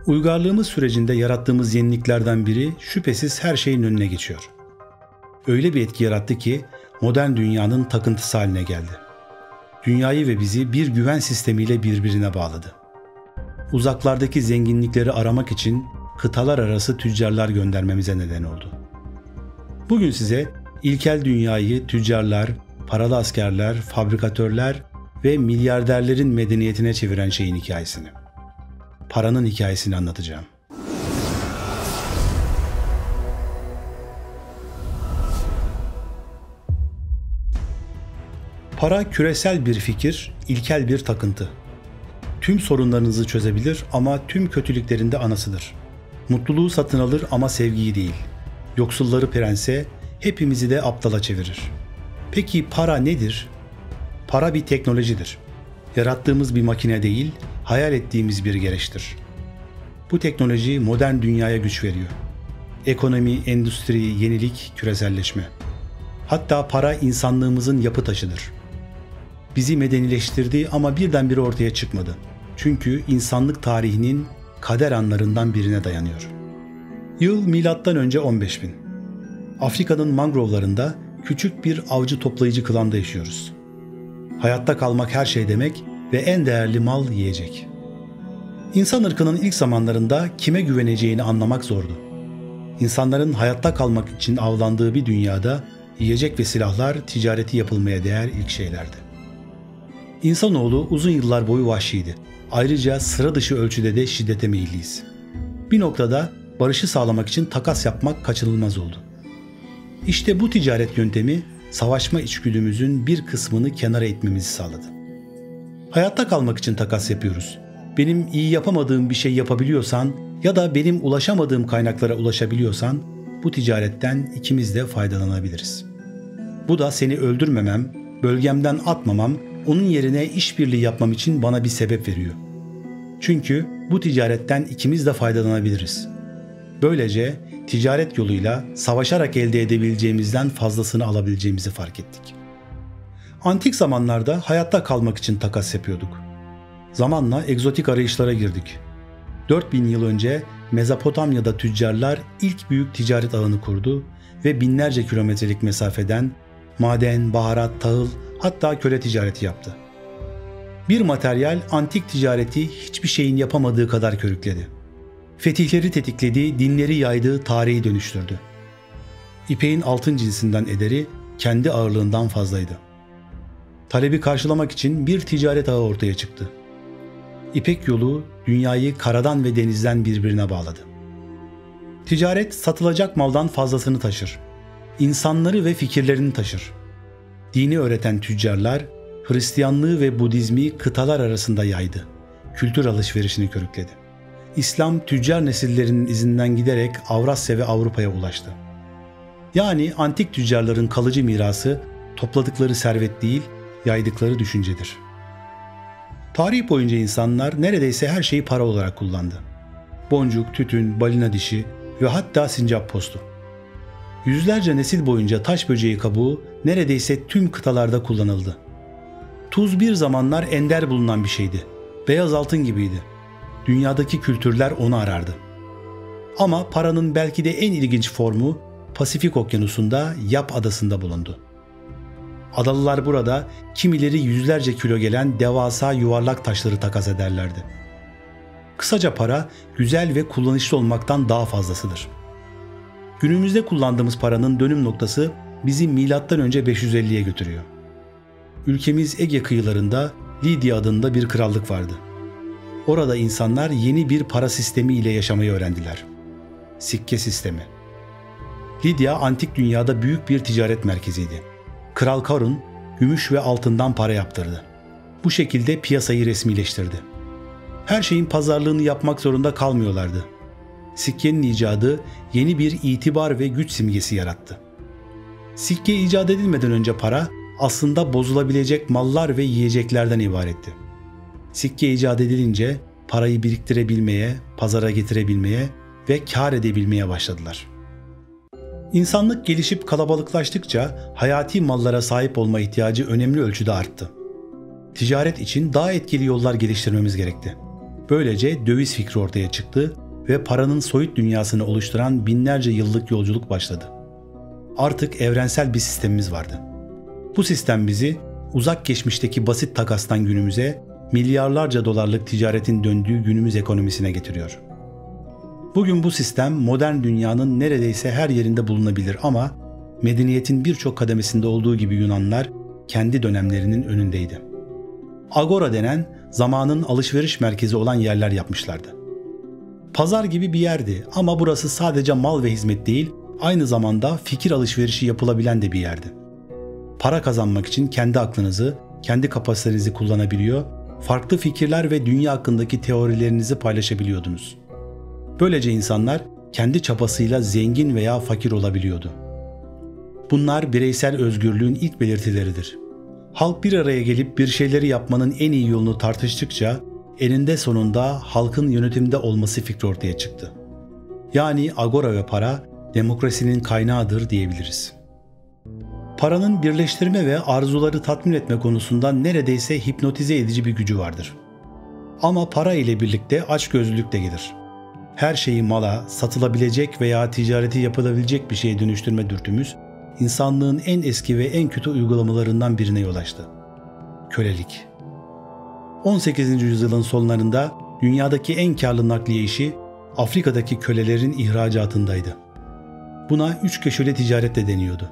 Uygarlığımız sürecinde yarattığımız yeniliklerden biri şüphesiz her şeyin önüne geçiyor. Öyle bir etki yarattı ki modern dünyanın takıntısı haline geldi. Dünyayı ve bizi bir güven sistemiyle birbirine bağladı. Uzaklardaki zenginlikleri aramak için kıtalar arası tüccarlar göndermemize neden oldu. Bugün size ilkel dünyayı tüccarlar, paralı askerler, fabrikatörler ve milyarderlerin medeniyetine çeviren şeyin hikayesini, paranın hikayesini anlatacağım. Para küresel bir fikir, ilkel bir takıntı. Tüm sorunlarınızı çözebilir ama tüm kötülüklerin de anasıdır. Mutluluğu satın alır ama sevgiyi değil. Yoksulları prense, hepimizi de aptala çevirir. Peki para nedir? Para bir teknolojidir. Yarattığımız bir makine değil, hayal ettiğimiz bir gereçtir. Bu teknoloji modern dünyaya güç veriyor. Ekonomi, endüstri, yenilik, küreselleşme. Hatta para insanlığımızın yapı taşıdır. Bizi medenileştirdi ama birdenbire ortaya çıkmadı. Çünkü insanlık tarihinin kader anlarından birine dayanıyor. Yıl milattan önce 15.000. Afrika'nın mangrovlarında küçük bir avcı toplayıcı klanda yaşıyoruz. Hayatta kalmak her şey demek ve en değerli mal yiyecek. İnsan ırkının ilk zamanlarında kime güveneceğini anlamak zordu. İnsanların hayatta kalmak için avlandığı bir dünyada yiyecek ve silahlar ticareti yapılmaya değer ilk şeylerdi. İnsanoğlu uzun yıllar boyu vahşiydi. Ayrıca sıra dışı ölçüde de şiddete meyilliyiz. Bir noktada barışı sağlamak için takas yapmak kaçınılmaz oldu. İşte bu ticaret yöntemi savaşma içgüdümüzün bir kısmını kenara itmemizi sağladı. Hayatta kalmak için takas yapıyoruz. Benim iyi yapamadığım bir şey yapabiliyorsan ya da benim ulaşamadığım kaynaklara ulaşabiliyorsan bu ticaretten ikimiz de faydalanabiliriz. Bu da seni öldürmemem, bölgemden atmamam, onun yerine işbirliği yapmam için bana bir sebep veriyor. Çünkü bu ticaretten ikimiz de faydalanabiliriz. Böylece ticaret yoluyla savaşarak elde edebileceğimizden fazlasını alabileceğimizi fark ettik. Antik zamanlarda hayatta kalmak için takas yapıyorduk. Zamanla egzotik arayışlara girdik. 4000 yıl önce Mezopotamya'da tüccarlar ilk büyük ticaret ağını kurdu ve binlerce kilometrelik mesafeden maden, baharat, tahıl, hatta köle ticareti yaptı. Bir materyal antik ticareti hiçbir şeyin yapamadığı kadar körükledi. Fetihleri tetikledi, dinleri yaydı, tarihi dönüştürdü. İpeğin altın cinsinden ederi kendi ağırlığından fazlaydı. Talebi karşılamak için bir ticaret ağı ortaya çıktı. İpek yolu dünyayı karadan ve denizden birbirine bağladı. Ticaret satılacak maldan fazlasını taşır. İnsanları ve fikirlerini taşır. Dini öğreten tüccarlar Hristiyanlığı ve Budizmi kıtalar arasında yaydı. Kültür alışverişini körükledi. İslam tüccar nesillerinin izinden giderek Avrasya ve Avrupa'ya ulaştı. Yani antik tüccarların kalıcı mirası topladıkları servet değil, yaydıkları düşüncedir. Tarih boyunca insanlar neredeyse her şeyi para olarak kullandı. Boncuk, tütün, balina dişi ve hatta sincap postu. Yüzlerce nesil boyunca taş böceği kabuğu neredeyse tüm kıtalarda kullanıldı. Tuz bir zamanlar ender bulunan bir şeydi. Beyaz altın gibiydi. Dünyadaki kültürler onu arardı. Ama paranın belki de en ilginç formu Pasifik Okyanusu'nda Yap Adası'nda bulundu. Adalılar burada kimileri yüzlerce kilo gelen devasa yuvarlak taşları takas ederlerdi. Kısaca para güzel ve kullanışlı olmaktan daha fazlasıdır. Günümüzde kullandığımız paranın dönüm noktası bizi milattan önce 550'ye götürüyor. Ülkemiz Ege kıyılarında Lidya adında bir krallık vardı. Orada insanlar yeni bir para sistemi ile yaşamayı öğrendiler. Sikke sistemi. Lidya antik dünyada büyük bir ticaret merkeziydi. Kral Karun gümüş ve altından para yaptırdı. Bu şekilde piyasayı resmileştirdi. Her şeyin pazarlığını yapmak zorunda kalmıyorlardı. Sikkenin icadı yeni bir itibar ve güç simgesi yarattı. Sikke icat edilmeden önce para aslında bozulabilecek mallar ve yiyeceklerden ibaretti. Sikke icat edilince parayı biriktirebilmeye, pazara getirebilmeye ve kâr edebilmeye başladılar. İnsanlık gelişip kalabalıklaştıkça hayati mallara sahip olma ihtiyacı önemli ölçüde arttı. Ticaret için daha etkili yollar geliştirmemiz gerekti. Böylece döviz fikri ortaya çıktı ve paranın soyut dünyasını oluşturan binlerce yıllık yolculuk başladı. Artık evrensel bir sistemimiz vardı. Bu sistem bizi uzak geçmişteki basit takastan günümüze, milyarlarca dolarlık ticaretin döndüğü günümüz ekonomisine getiriyor. Bugün bu sistem modern dünyanın neredeyse her yerinde bulunabilir ama medeniyetin birçok kademesinde olduğu gibi Yunanlar kendi dönemlerinin önündeydi. Agora denen zamanın alışveriş merkezi olan yerler yapmışlardı. Pazar gibi bir yerdi ama burası sadece mal ve hizmet değil, aynı zamanda fikir alışverişi yapılabilen de bir yerdi. Para kazanmak için kendi aklınızı, kendi kapasitenizi kullanabiliyor, farklı fikirler ve dünya hakkındaki teorilerinizi paylaşabiliyordunuz. Böylece insanlar kendi çabasıyla zengin veya fakir olabiliyordu. Bunlar bireysel özgürlüğün ilk belirtileridir. Halk bir araya gelip bir şeyleri yapmanın en iyi yolunu tartıştıkça eninde sonunda halkın yönetimde olması fikri ortaya çıktı. Yani agora ve para demokrasinin kaynağıdır diyebiliriz. Paranın birleştirme ve arzuları tatmin etme konusunda neredeyse hipnotize edici bir gücü vardır. Ama para ile birlikte açgözlülük de gelir. Her şeyi mala, satılabilecek veya ticareti yapılabilecek bir şeye dönüştürme dürtümüz, insanlığın en eski ve en kötü uygulamalarından birine yol açtı. Kölelik. 18. yüzyılın sonlarında dünyadaki en karlı nakliye işi Afrika'daki kölelerin ihracatındaydı. Buna üç köşeli ticaret de deniyordu.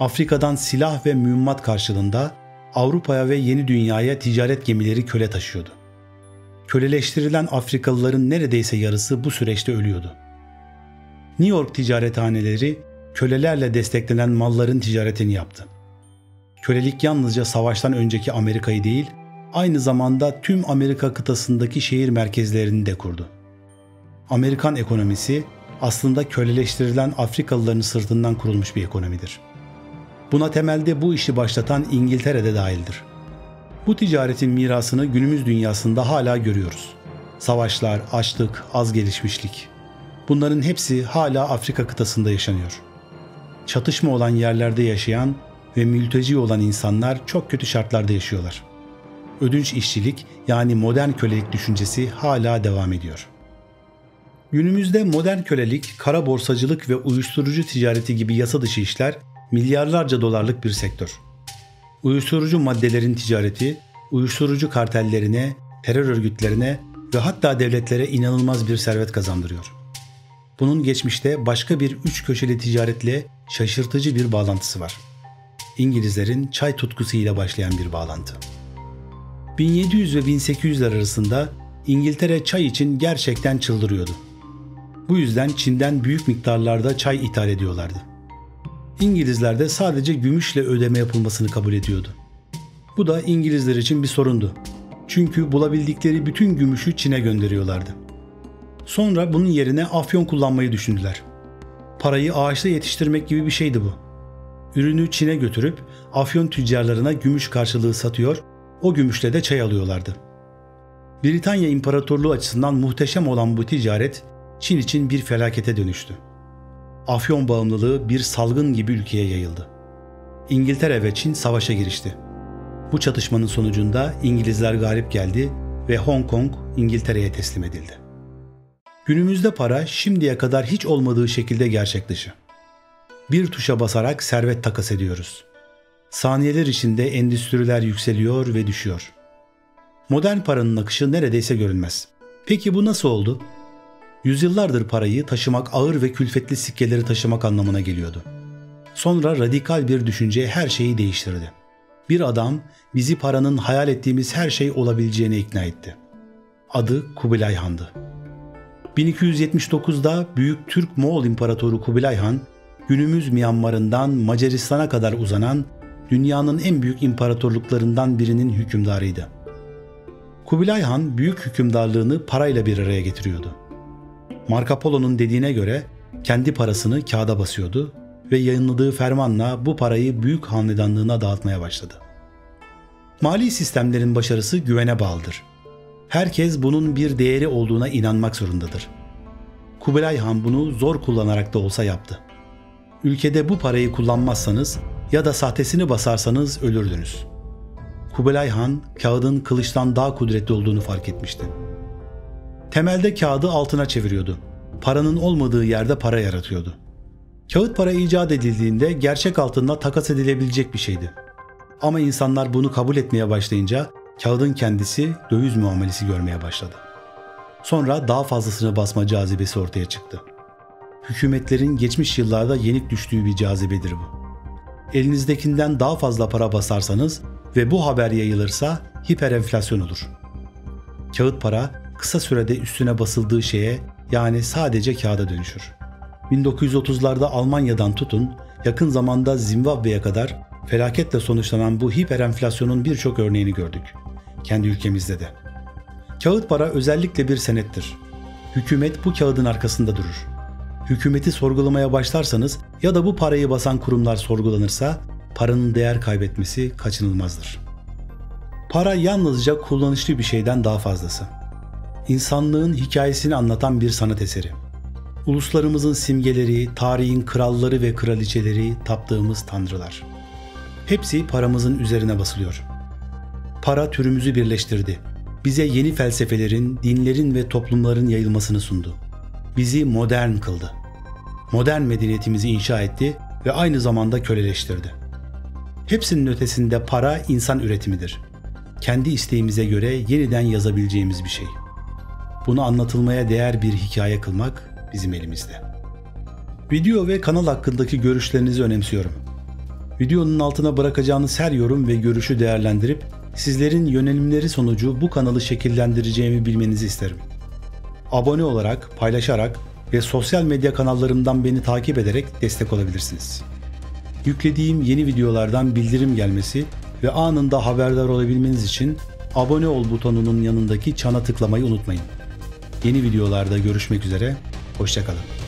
Afrika'dan silah ve mühimmat karşılığında Avrupa'ya ve yeni dünyaya ticaret gemileri köle taşıyordu. Köleleştirilen Afrikalıların neredeyse yarısı bu süreçte ölüyordu. New York ticarethaneleri kölelerle desteklenen malların ticaretini yaptı. Kölelik yalnızca savaştan önceki Amerika'yı değil, aynı zamanda tüm Amerika kıtasındaki şehir merkezlerini de kurdu. Amerikan ekonomisi aslında köleleştirilen Afrikalıların sırtından kurulmuş bir ekonomidir. Buna temelde bu işi başlatan İngiltere de dahildir. Bu ticaretin mirasını günümüz dünyasında hala görüyoruz. Savaşlar, açlık, az gelişmişlik. Bunların hepsi hala Afrika kıtasında yaşanıyor. Çatışma olan yerlerde yaşayan ve mülteci olan insanlar çok kötü şartlarda yaşıyorlar. Ödünç işçilik yani modern kölelik düşüncesi hala devam ediyor. Günümüzde modern kölelik, kara borsacılık ve uyuşturucu ticareti gibi yasa dışı işler milyarlarca dolarlık bir sektör. Uyuşturucu maddelerin ticareti, uyuşturucu kartellerine, terör örgütlerine ve hatta devletlere inanılmaz bir servet kazandırıyor. Bunun geçmişte başka bir üç köşeli ticaretle şaşırtıcı bir bağlantısı var. İngilizlerin çay tutkusuyla başlayan bir bağlantı. 1700 ve 1800'ler arasında İngiltere çay için gerçekten çıldırıyordu. Bu yüzden Çin'den büyük miktarlarda çay ithal ediyorlardı. İngilizler de sadece gümüşle ödeme yapılmasını kabul ediyordu. Bu da İngilizler için bir sorundu. Çünkü bulabildikleri bütün gümüşü Çin'e gönderiyorlardı. Sonra bunun yerine afyon kullanmayı düşündüler. Parayı ağaçta yetiştirmek gibi bir şeydi bu. Ürünü Çin'e götürüp afyon tüccarlarına gümüş karşılığı satıyor, o gümüşle de çay alıyorlardı. Britanya İmparatorluğu açısından muhteşem olan bu ticaret Çin için bir felakete dönüştü. Afyon bağımlılığı bir salgın gibi ülkeye yayıldı. İngiltere ve Çin savaşa girişti. Bu çatışmanın sonucunda İngilizler galip geldi ve Hong Kong İngiltere'ye teslim edildi. Günümüzde para şimdiye kadar hiç olmadığı şekilde gerçek dışı. Bir tuşa basarak servet takas ediyoruz. Saniyeler içinde endüstriler yükseliyor ve düşüyor. Modern paranın akışı neredeyse görünmez. Peki bu nasıl oldu? Yüzyıllardır parayı taşımak ağır ve külfetli sikkeleri taşımak anlamına geliyordu. Sonra radikal bir düşünce her şeyi değiştirdi. Bir adam bizi paranın hayal ettiğimiz her şey olabileceğine ikna etti. Adı Kubilay Han'dı. 1279'da Büyük Türk-Moğol İmparatoru Kubilay Han, günümüz Myanmar'ından Macaristan'a kadar uzanan dünyanın en büyük imparatorluklarından birinin hükümdarıydı. Kubilay Han büyük hükümdarlığını parayla bir araya getiriyordu. Marco Polo'nun dediğine göre kendi parasını kağıda basıyordu ve yayınladığı fermanla bu parayı büyük hanedanlığına dağıtmaya başladı. Mali sistemlerin başarısı güvene bağlıdır. Herkes bunun bir değeri olduğuna inanmak zorundadır. Kubilay Han bunu zor kullanarak da olsa yaptı. Ülkede bu parayı kullanmazsanız ya da sahtesini basarsanız ölürdünüz. Kubilay Han kağıdın kılıçtan daha kudretli olduğunu fark etmişti. Temelde kağıdı altına çeviriyordu. Paranın olmadığı yerde para yaratıyordu. Kağıt para icat edildiğinde gerçek altınla takas edilebilecek bir şeydi. Ama insanlar bunu kabul etmeye başlayınca kağıdın kendisi döviz muamelesi görmeye başladı. Sonra daha fazlasını basma cazibesi ortaya çıktı. Hükümetlerin geçmiş yıllarda yenik düştüğü bir cazibedir bu. Elinizdekinden daha fazla para basarsanız ve bu haber yayılırsa hiperenflasyon olur. Kağıt para kısa sürede üstüne basıldığı şeye, yani sadece kağıda dönüşür. 1930'larda Almanya'dan tutun, yakın zamanda Zimbabwe'ye kadar felaketle sonuçlanan bu hiperenflasyonun birçok örneğini gördük. Kendi ülkemizde de. Kağıt para özellikle bir senettir. Hükümet bu kağıdın arkasında durur. Hükümeti sorgulamaya başlarsanız ya da bu parayı basan kurumlar sorgulanırsa paranın değer kaybetmesi kaçınılmazdır. Para yalnızca kullanışlı bir şeyden daha fazlası. İnsanlığın hikayesini anlatan bir sanat eseri. Uluslarımızın simgeleri, tarihin kralları ve kraliçeleri, taptığımız tanrılar. Hepsi paramızın üzerine basılıyor. Para türümüzü birleştirdi. Bize yeni felsefelerin, dinlerin ve toplumların yayılmasını sundu. Bizi modern kıldı. Modern medeniyetimizi inşa etti ve aynı zamanda köleleştirdi. Hepsinin ötesinde para insan üretimidir. Kendi isteğimize göre yeniden yazabileceğimiz bir şey. Bunu anlatılmaya değer bir hikaye kılmak bizim elimizde. Video ve kanal hakkındaki görüşlerinizi önemsiyorum. Videonun altına bırakacağınız her yorum ve görüşü değerlendirip sizlerin yönelimleri sonucu bu kanalı şekillendireceğimi bilmenizi isterim. Abone olarak, paylaşarak ve sosyal medya kanallarımdan beni takip ederek destek olabilirsiniz. Yüklediğim yeni videolardan bildirim gelmesi ve anında haberdar olabilmeniz için abone ol butonunun yanındaki çana tıklamayı unutmayın. Yeni videolarda görüşmek üzere, hoşça kalın.